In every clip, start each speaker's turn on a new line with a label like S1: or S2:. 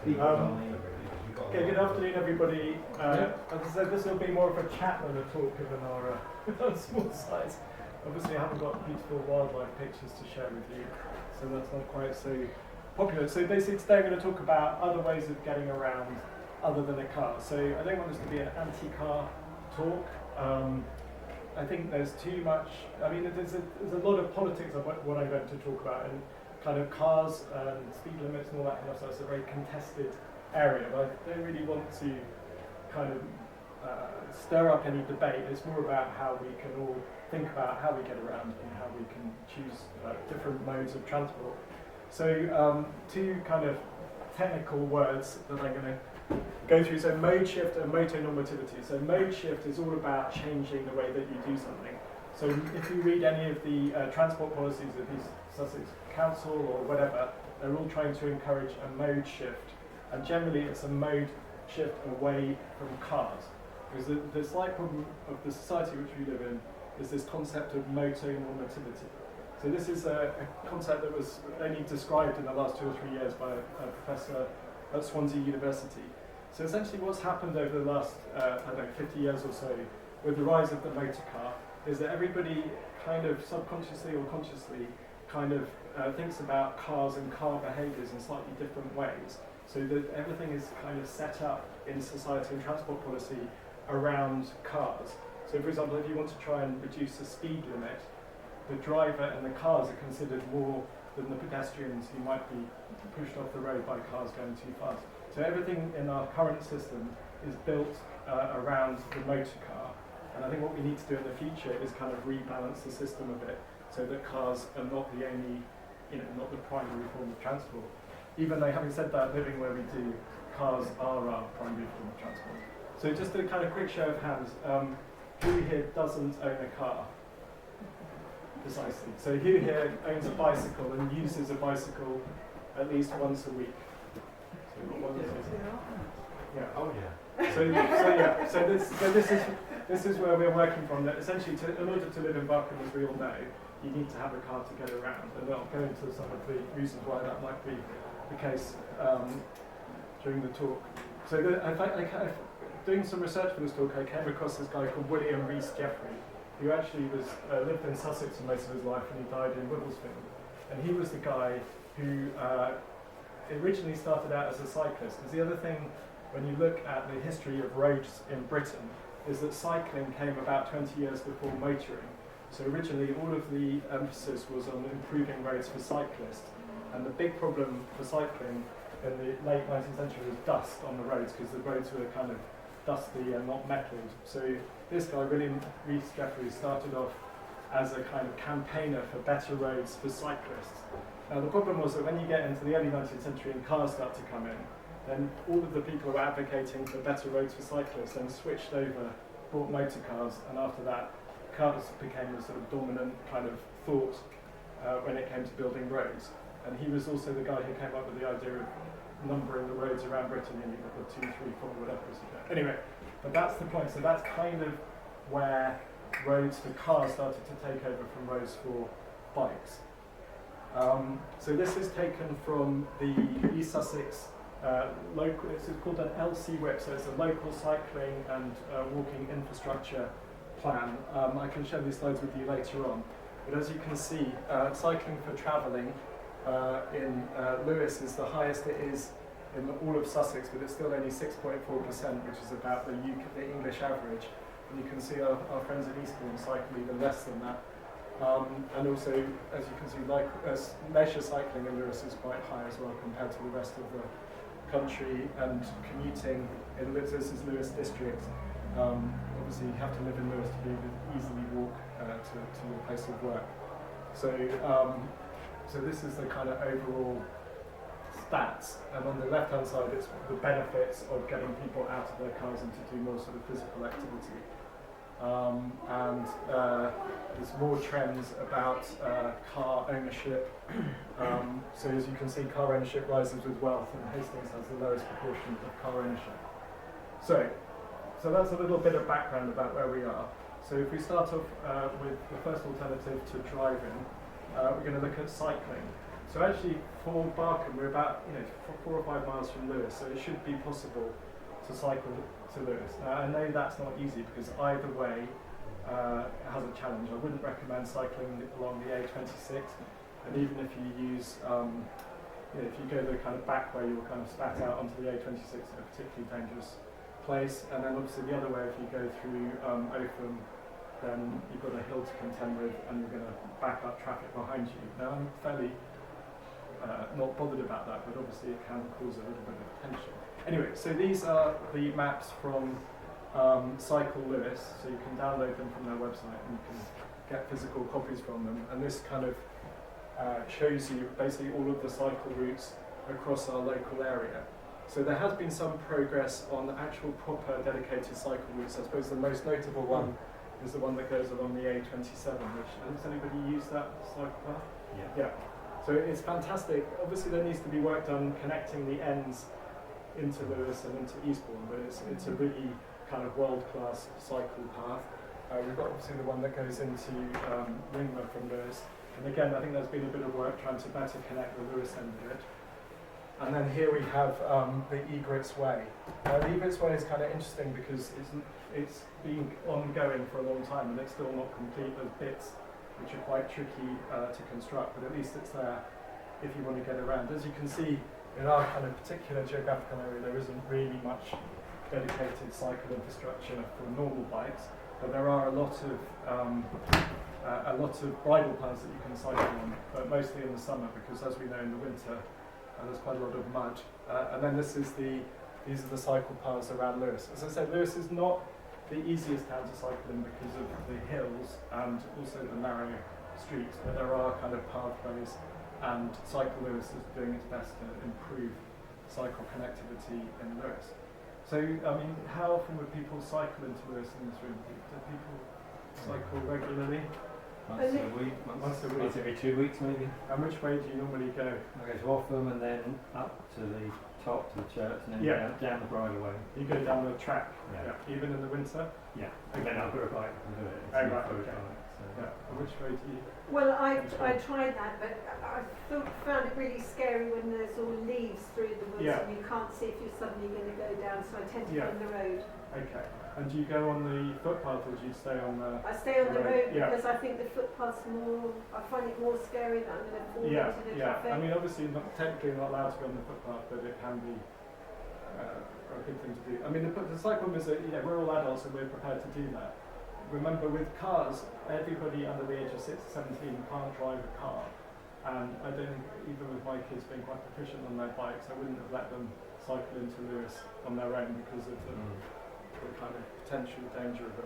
S1: Okay, good afternoon, everybody. As I said, this will be more of a chat than a talk given our small size. Obviously, I haven't got beautiful wildlife pictures to share with you, so that's not quite so popular. So basically, today I'm going to talk about other ways of getting around other than a car. So I don't want this to be an anti-car talk. I think there's too much. I mean, there's a lot of politics of what I'm going to talk about, and kind of cars and speed limits and all that kind of stuff. It's a very contested area, but I don't really want to kind of stir up any debate. It's more about how we can all think about how we get around and how we can choose different modes of transport. So two kind of technical words that I'm going to go through. So mode shift and motonormativity. So mode shift is all about changing the way that you do something. So if you read any of the transport policies of the Sussex Council or whatever, they're all trying to encourage a mode shift. And generally it's a mode shift away from cars. Because the slight problem of the society which we live in is this concept of motonormativity. So this is a concept that was only described in the last 2 or 3 years by a professor at Swansea University. So essentially what's happened over the last, 50 years or so with the rise of the motor car is that everybody kind of subconsciously or consciously kind of thinks about cars and car behaviours in slightly different ways. So that everything is kind of set up in society and transport policy around cars. So for example, if you want to try and reduce the speed limit, the driver and the cars are considered more than the pedestrians who might be pushed off the road by cars going too fast. So everything in our current system is built around the motor car. And I think what we need to do in the future is kind of rebalance the system a bit so that cars are not the only, not the primary form of transport. Even though, having said that, living where we do, cars are our primary form of transport. So just a kind of quick show of hands, who here doesn't own a car? Precisely. So who here owns a bicycle and uses a bicycle at least once a week? Yeah. Oh yeah. So this is where we're working from. That essentially, in order to live in Barcombe, as we all know, you need to have a car to get around. And I'll go into some of the reasons why that might be the case during the talk. So doing some research for this talk, I came across this guy called William Rees Jeffrey, who actually lived in Sussex for most of his life, and he died in Wibblesfield. And he was the guy who originally started out as a cyclist. Because the other thing, when you look at the history of roads in Britain, is that cycling came about 20 years before motoring. So originally all of the emphasis was on improving roads for cyclists. And the big problem for cycling in the late 19th century was dust on the roads, because the roads were kind of dusty and not metalled. So this guy, William Rees Jeffrey, started off as a kind of campaigner for better roads for cyclists. Now the problem was that when you get into the early 19th century and cars start to come in, then all of the people who were advocating for better roads for cyclists then switched over, bought motor cars, and after that cars became a sort of dominant kind of thought when it came to building roads. And he was also the guy who came up with the idea of numbering the roads around Britain, and you've got the 2, 3, 4, whatever. Anyway, but that's the point. So that's kind of where roads for cars started to take over from roads for bikes. So this is taken from the East Sussex local, it's called an LC WIP, so it's a local cycling and walking infrastructure plan. I can share these slides with you later on. But as you can see, cycling for travelling in Lewes is the highest it is in all of Sussex, but it's still only 6.4%, which is about the English average. And you can see our friends in Eastbourne cycle even less than that. And also, as you can see, leisure cycling in Lewes is quite high as well compared to the rest of the country. And commuting in Lewes, this is Lewes district. Obviously, you have to live in Lewes to be able to easily walk to your place of work. So this is the kind of overall stats, and on the left-hand side it's the benefits of getting people out of their cars and to do more sort of physical activity. There's more trends about car ownership. So as you can see, car ownership rises with wealth, and Hastings has the lowest proportion of car ownership. So that's a little bit of background about where we are. So if we start off with the first alternative to driving, we're going to look at cycling. So actually, for Barcombe, we're about 4 or 5 miles from Lewes, so it should be possible to cycle to Lewes. Now I know that's not easy because either way has a challenge. I wouldn't recommend cycling along the A26, and even if you use, if you go the kind of back way, you'll kind of spat out onto the A26 in a particularly dangerous place. And then obviously the other way, if you go through Oakham, then you've got a hill to contend with, and you're going to back up traffic behind you. Now I'm fairly not bothered about that, but obviously it can cause a little bit of tension. Anyway, so these are the maps from Cycle Lewes, so you can download them from their website and you can get physical copies from them. And this kind of shows you basically all of the cycle routes across our local area. So there has been some progress on actual proper dedicated cycle routes. I suppose the most notable one is the one that goes along the A27, which, has anybody used that cycle path? Yeah. So it's fantastic. Obviously there needs to be work done connecting the ends into Lewes and into Eastbourne, but it's a really kind of world-class cycle path. We've got obviously the one that goes into Ringmer from Lewes. And again, I think there's been a bit of work trying to better connect the Lewes end of it. And then here we have the Egrets Way. The Egrets Way is kind of interesting because it's been ongoing for a long time and it's still not complete. There's bits which are quite tricky to construct, but at least it's there if you want to get around. As you can see, in our kind of particular geographical area, there isn't really much dedicated cycle infrastructure for normal bikes, but there are a lot of bridle paths that you can cycle on, but mostly in the summer because, as we know, in the winter there's quite a lot of mud. And then these are the cycle paths around Lewes. As I said, Lewes is not the easiest town to cycle in because of the hills and also the narrow streets, but there are kind of pathways, and Cycle Lewes is doing its best to improve cycle connectivity in Lewes. So, I mean, how often would people cycle into Lewes in this room? Do people cycle regularly?
S2: Once a week.
S1: Once a week.
S2: Once every 2 weeks maybe.
S1: And which way do you normally go?
S2: I go to Offham and then up to the top, to the church, and then down the bridleway.
S1: You go down the track,
S2: even
S1: in the winter?
S2: Yeah, and then I've got a bike and do it. It's
S1: right,
S2: okay.
S1: okay.
S2: So.
S1: And which way do you?
S3: Well, I tried that, but I found it really scary when there's all leaves through the woods and you can't see if you're suddenly going to go down, so I tend to go on the road.
S1: Okay. And do you go on the footpath or do you stay on the
S3: I stay on the road because
S1: yeah.
S3: I think the footpath's more, I find it more scary that I'm going to fall into the traffic.
S1: I mean, obviously technically not allowed to go on the footpath, but it can be a good thing to do. I mean, the cycling is we're all adults and we're prepared to do that. Remember, with cars, everybody under the age of 17 can't drive a car. And I don't think, even with my kids being quite proficient on their bikes, I wouldn't have let them cycle into Lewes on their own because of the kind of potential danger of it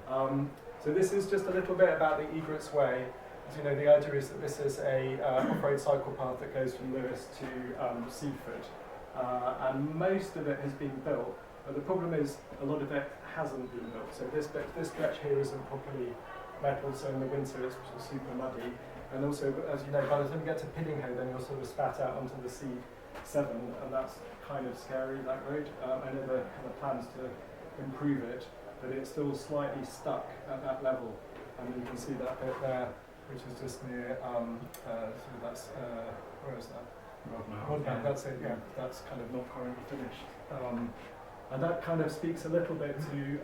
S1: all. So this is just a little bit about the Egrets Way. As you know, the idea is that this is a off-road cycle path that goes from Lewes to Seaford. And most of it has been built, but the problem is a lot of it hasn't been built. So this stretch here isn't properly metalled, so in the winter it's super muddy. And also, as you know, by the time you get to Piddinghoe, then you're sort of spat out onto the C7, and that's kind of scary, that road. I know there are kind of plans to improve it, but it's still slightly stuck at that level. And you can see that bit there, which is just near, where is that? Rodman, that's it, yeah, that's kind of not currently finished. And that kind of speaks a little bit to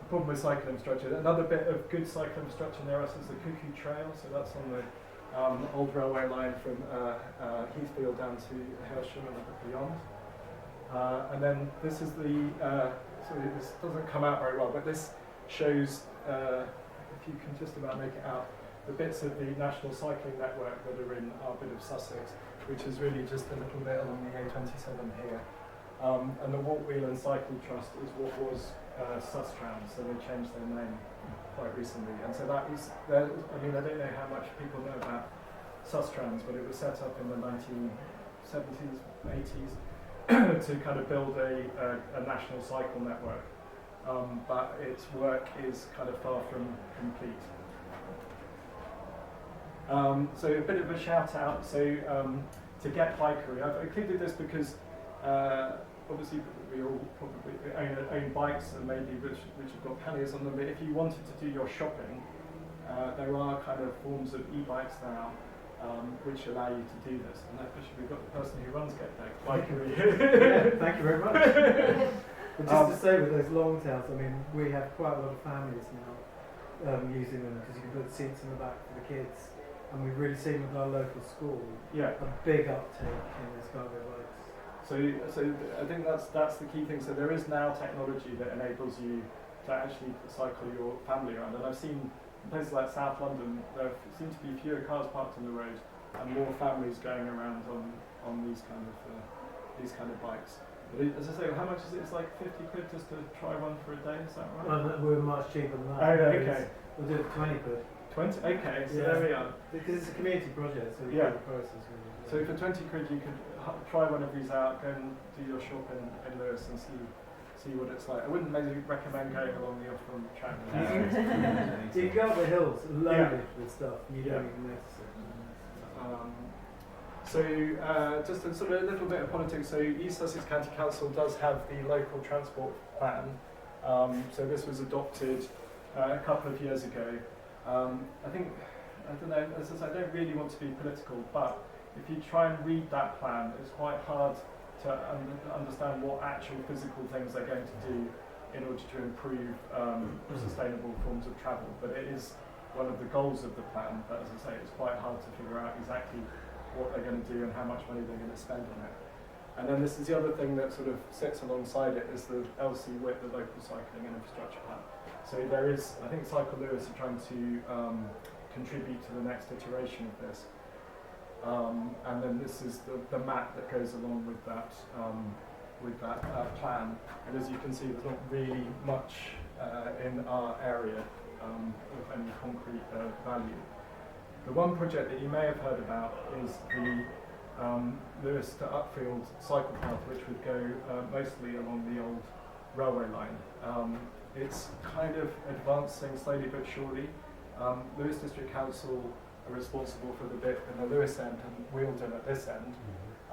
S1: the problem with cycle infrastructure. Another bit of good cycle infrastructure near us is the Cuckoo Trail, so that's on the old railway line from Heathfield down to Hersham and a bit beyond. And then this is this doesn't come out very well, but this shows, if you can just about make it out, the bits of the National Cycling Network that are in our bit of Sussex, which is really just a little bit along the A27 here. And the Walk, Wheel and Cycle Trust is what was Sustrans, so they changed their name quite recently. And so that is, I mean, I don't know how much people know about Sustrans, but it was set up in the 1970s, 80s to kind of build a national cycle network. But its work is kind of far from complete. So a bit of a shout out. So to get bikery, I've included this because obviously we all probably own bikes and maybe which have got panniers on them. But if you wanted to do your shopping, there are kind of forms of e-bikes now which allow you to do this. And actually, we've got the person who runs GetDeck, Bikery.
S4: Yeah, thank you very much. But just to say, with those long tails, I mean, we have quite a lot of families now using them because you can put seats in the back for the kids, and we've really seen with our local school a big uptake in this cargo bikes.
S1: So I think that's the key thing. So there is now technology that enables you to actually cycle your family around. And I've seen in places like South London, there seem to be fewer cars parked on the road and more families going around on these kind of bikes. But as I say, how much is it? It's like 50 quid just to try one for a day. Is that right?
S4: Well, we're much cheaper than that.
S1: Oh, okay.
S4: We'll do it for 20 quid.
S1: 20. Okay, so there we are.
S4: Because it's a community project, so we
S1: Yeah.
S4: pay the prices really.
S1: So for 20 quid, you could try one of these out, go and do your shopping in Lewis and see what it's like. I wouldn't maybe recommend going along the off-road track.
S4: You can go up the hills loaded with stuff, and you don't even notice it.
S1: So just a sort of a little bit of politics. So East Sussex County Council does have the local transport plan. So this was adopted a couple of years ago. I don't know, as I said, I don't really want to be political, but if you try and read that plan, it's quite hard to understand what actual physical things they're going to do in order to improve sustainable forms of travel. But it is one of the goals of the plan, but as I say, it's quite hard to figure out exactly what they're going to do and how much money they're going to spend on it. And then this is the other thing that sort of sits alongside it is the LC-WIT, the Local Cycling and Infrastructure Plan. So there is, I think Cycle Lewis are trying to contribute to the next iteration of this. And then this is the map that goes along with that plan. And as you can see, there's not really much in our area of any concrete value. The one project that you may have heard about is the Lewis to Upfield cycle path, which would go mostly along the old railway line. It's kind of advancing slowly but surely. Lewis District Council are responsible for the bit in the Lewis end and Wealdon at this end.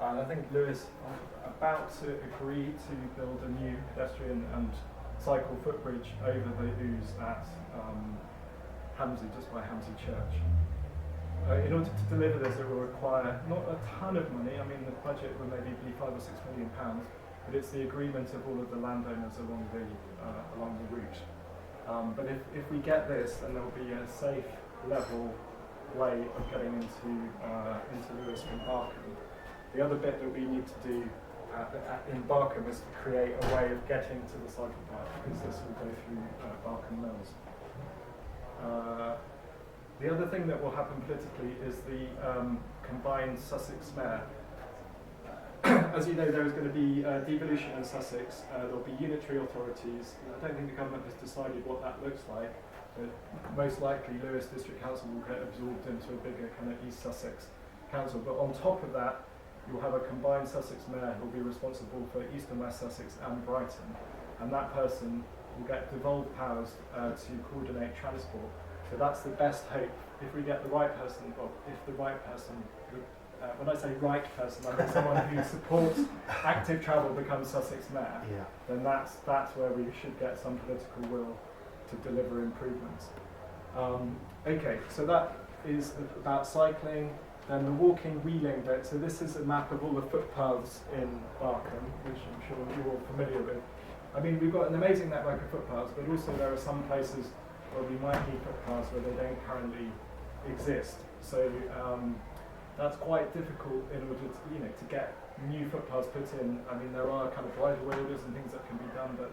S1: And I think Lewis are about to agree to build a new pedestrian and cycle footbridge over the Ouse at Hamsey, just by Hamsey Church. In order to deliver this, it will require not a ton of money. I mean, the budget will maybe be £5 or £6 million, but it's the agreement of all of the landowners along the route. But if we get this, then there will be a safe, level way of getting into Lewis from Barcombe. The other bit that we need to do in Barcombe is to create a way of getting to the cycle path, because this will go through Barcombe Mills. The other thing that will happen politically is the combined Sussex mayor. As you know, there is going to be devolution in Sussex. There will be unitary authorities. I don't think the government has decided what that looks like, but most likely Lewis District Council will get absorbed into a bigger kind of East Sussex Council. But on top of that, you'll have a combined Sussex mayor who will be responsible for East and West Sussex and Brighton, and that person will get devolved powers to coordinate transport. So that's the best hope. If we get the right person, well, if the right person, when I say right person, I mean someone who supports active travel becomes Sussex mayor, then that's where we should get some political will to deliver improvements. Okay, so that is about cycling. Then the walking, wheeling bit. So this is a map of all the footpaths in Barcombe, which I'm sure you're all familiar with. I mean, we've got an amazing network of footpaths, but also there are some places where we might need footpaths where they don't currently exist. So that's quite difficult in order to get new footpaths put in. I mean, there are kind of bridle orders and things that can be done, but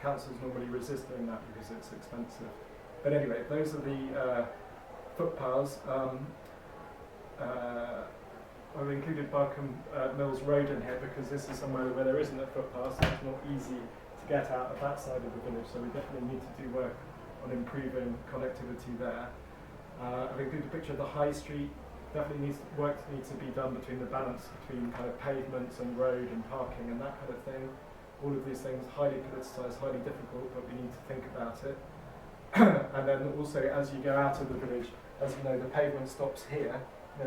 S1: councils normally resist doing that because it's expensive. But anyway, those are the footpaths. I've included Barcombe Mills Road in here because this is somewhere where there isn't a footpath, so it's not easy to get out of that side of the village. So we definitely need to do work on improving connectivity there. I've included a picture of the High Street. Definitely work needs to be done between the balance between kind of pavements and road and parking and that kind of thing. All of these things highly politicised, highly difficult, but we need to think about it. And then also, as you go out of the village, as you know, the pavement stops here.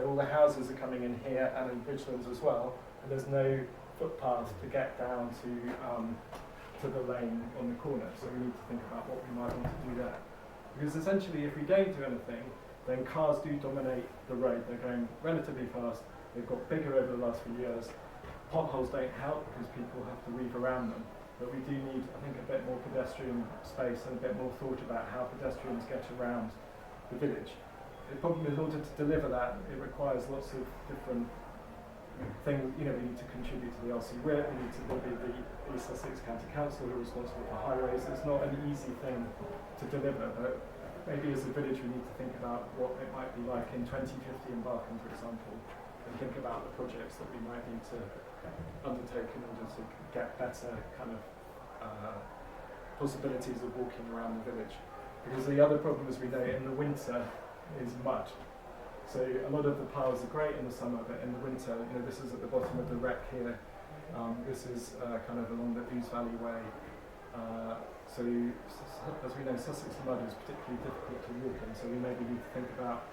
S1: All the houses are coming in here and in Bridgelands as well, and there's no footpath to get down to the lane on the corner. So we need to think about what we might want to do there. Because essentially, if we don't do anything, then cars do dominate the road. They're going relatively fast. They've got bigger over the last few years. Potholes don't help because people have to weave around them. But we do need, I think, a bit more pedestrian space and a bit more thought about how pedestrians get around the village. The problem is, in order to deliver that, it requires lots of different things. You know, we need to contribute to the LC WIP, we need to lobby the East Sussex County Council who are responsible for highways. It's not an easy thing to deliver, but maybe as a village we need to think about what it might be like in 2050 in Barcombe, for example, and think about the projects that we might need to undertake in order to get better kind of possibilities of walking around the village. Because the other problem, as we know, in the winter is mud. So a lot of the piles are great in the summer, but in the winter, you know, this is at the bottom of the wreck here. This is kind of along the Ouse Valley Way. So as we know, Sussex mud is particularly difficult to walk in, so we maybe need to think about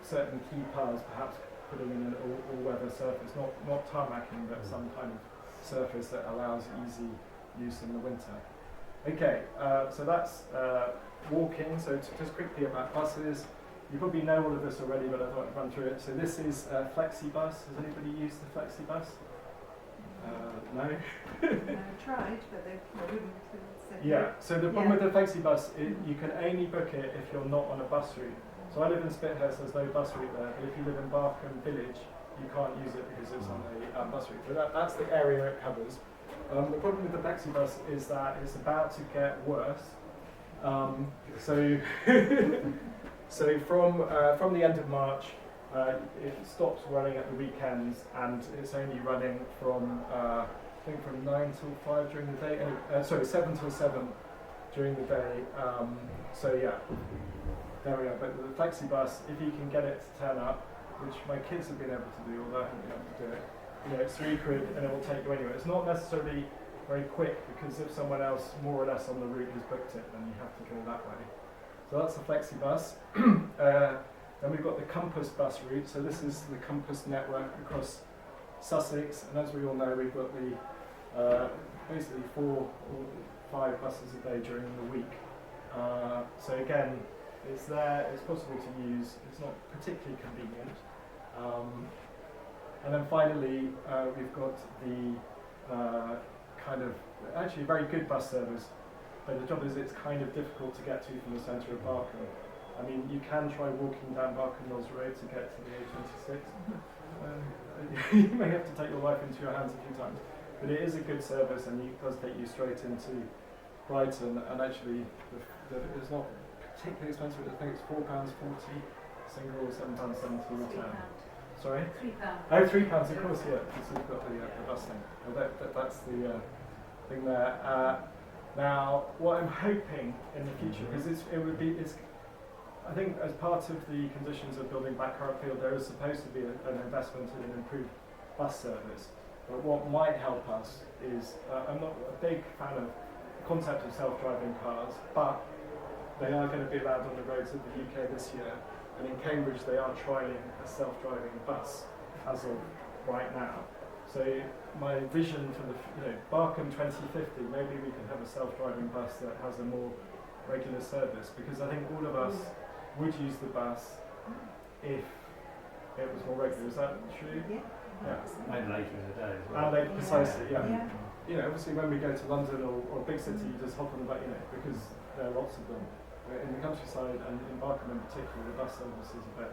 S1: certain key piles, perhaps putting in an all-weather surface, not tarmacking, but some kind of surface that allows easy use in the winter. Okay, so that's walking. So just quickly about buses. You probably know all of this already, but I thought I'd run through it. So this is FlexiBus. Has anybody used the FlexiBus? No?
S5: No, I tried, but they wouldn't.
S1: Yeah, so the problem with the FlexiBus is you can only book it if you're not on a bus route. So I live in Spithurst, there's no bus route there, but if you live in Barcombe Village, you can't use it because it's on a bus route. But that's the area it covers. The problem with the FlexiBus is that it's about to get worse. So from the end of March, it stops running at the weekends, and it's only running from I think from 9 till 5 during the day. 7 till 7 during the day. So yeah, there we go. But the FlexiBus, if you can get it to turn up, which my kids have been able to do, although I haven't been able to do it, you know, it's £3 and it will take you anywhere. It's not necessarily very quick, because if someone else more or less on the route has booked it, then you have to go that way. So that's the FlexiBus. Then we've got the Compass bus route. So this is the Compass network across Sussex, and as we all know, we've got the basically 4 or 5 buses a day during the week. So again, it's there, it's possible to use, it's not particularly convenient. And then finally, we've got the kind of, actually a very good bus service, but the job is it's kind of difficult to get to from the centre of Barcombe. I mean, you can try walking down Barcombe Mills Road to get to the A26. You may have to take your life into your hands a few times, but it is a good service, and it does take you straight into Brighton, and actually it's not particularly expensive. I think it's £4.40 single, or £7.70 return. Sorry?
S5: £3.
S1: Oh, £3, of course, yeah, because we've got the bus thing. Well, that's the thing there. Now, what I'm hoping in the future, because I think as part of the conditions of building back Hartfield, there is supposed to be an investment in an improved bus service. But what might help us is, I'm not a big fan of the concept of self-driving cars, but they are going to be allowed on the roads of the UK this year. And in Cambridge, they are trialling a self-driving bus as of right now. So my vision for the Barcombe 2050, maybe we can have a self-driving bus that has a more regular service, because I think all of us would use the bus if it was more regular. Is that true?
S5: Yeah.
S2: Maybe later in the day as well.
S1: And they precisely, yeah.
S5: Yeah.
S1: You know, obviously when we go to London or a big city, you just hop on the bus, because there are lots of them. But in the countryside and in Barcombe in particular, the bus service is a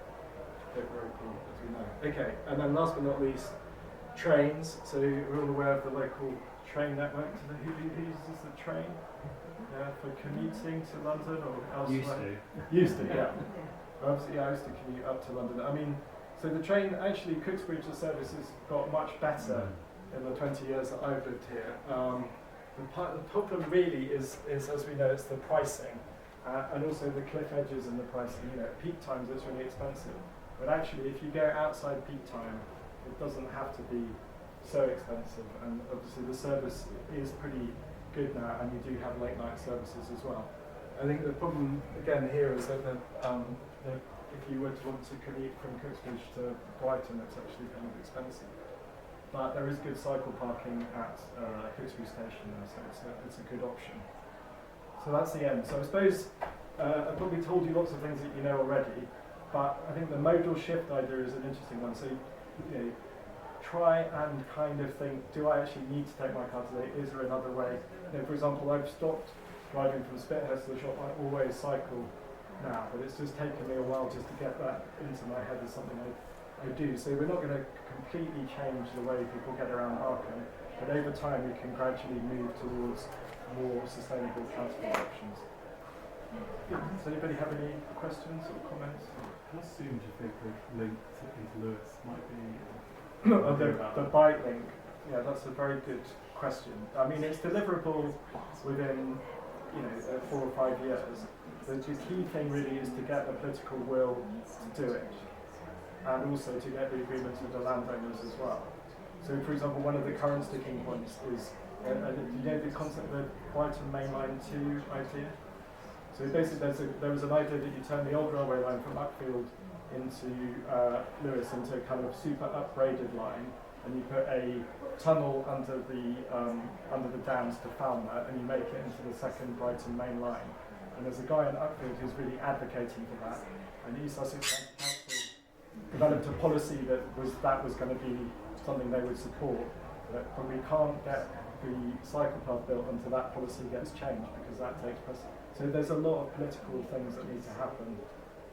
S1: bit ropey, as we know. Okay, and then last but not least, trains. So we're all aware of the local train network. Who uses the train for commuting to London or elsewhere? Used to, yeah. Obviously, I used to commute up to London. I mean, so the train, actually, Cooksbridge, the service has got much better in the 20 years that I've lived here. The problem really is, as we know, it's the pricing. And also the cliff edges and the pricing. At peak times it's really expensive. But actually, if you go outside peak time, it doesn't have to be so expensive. And obviously the service is pretty good now, and you do have late night services as well. I think the problem again here is that if you were to want to commute from Cooksbridge to Brighton, it's actually kind of expensive. But there is good cycle parking at Cooksbridge Station now, so it's a good option. So that's the end. So I suppose I've probably told you lots of things that you know already. but I think the modal shift idea is an interesting one. So, you know, try and kind of think, do I actually need to take my car today? Is there another way? You know, for example, I've stopped driving from Spithurst to the shop. I always cycle now, but it's just taken me a while just to get that into my head as something I do. So we're not going to completely change the way people get around Barcombe, but over time we can gradually move towards more sustainable transport options. Does anybody have any questions or comments?
S6: How soon do you think the link into Lewis might be?
S1: The bike link, yeah, that's a very good question. I mean, it's deliverable within, 4 or 5 years. The key thing really is to get the political will to do it, and also to get the agreements with the landowners as well. So, for example, one of the current sticking points is, the concept of the Brighton Main Line 2 idea? So basically there was an idea that you turn the old railway line from Uckfield into Lewis into a kind of super upgraded line, and you put a tunnel under the dams to Falmer, and you make it into the second Brighton Main Line. And there's a guy in Uckfield who's really advocating for that, and East Sussex Council developed a policy that was going to be something they would support, but we can't get the cycle path built until that policy gets changed, because that takes precedence. So there's a lot of political things that need to happen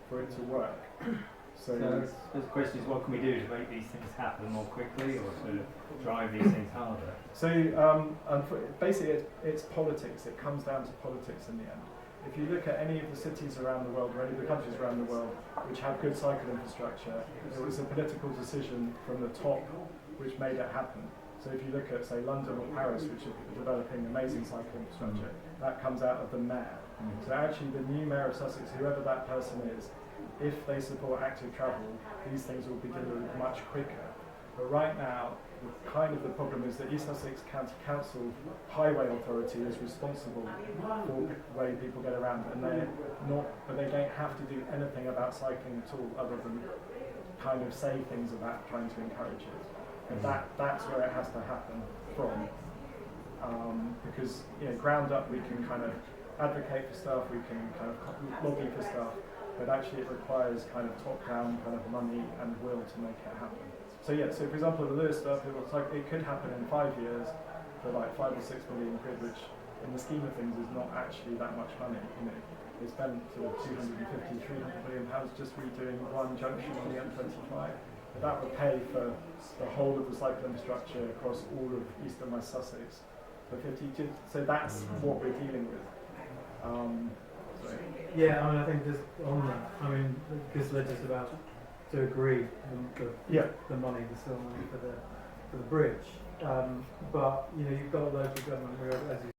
S1: for it to work. So
S2: the question is, what can we do to make these things happen more quickly, or to drive these things harder?
S1: So basically it's politics. It comes down to politics in the end. If you look at any of the cities around the world, or any of the countries around the world which have good cycle infrastructure, it was a political decision from the top which made it happen. So if you look at, say, London or Paris, which are developing amazing cycle infrastructure, that comes out of the mayor. So actually the new mayor of Sussex, whoever that person is, if they support active travel, these things will be delivered much quicker. But right now, the problem is that East Sussex County Council Highway Authority is responsible for the way people get around, and they don't have to do anything about cycling at all, other than kind of say things about trying to encourage it. And that's where it has to happen from. Because ground up we can kind of advocate for stuff, we can kind of lobby for stuff, but actually it requires kind of top-down kind of money and will to make it happen. So so for example, the Lewis stuff, it looks like it could happen in 5 years for like 5 or 6 million quid, which in the scheme of things is not actually that much money. They spent sort of 250, 300 million pounds just redoing one junction on the M25. But that would pay for the whole of the cycle infrastructure across all of East and West Sussex for 50 years. So that's what we're dealing with.
S4: Yeah, I mean, I think just on that, this led us about to agree the money, the still money for the bridge. But you've got local government who, as you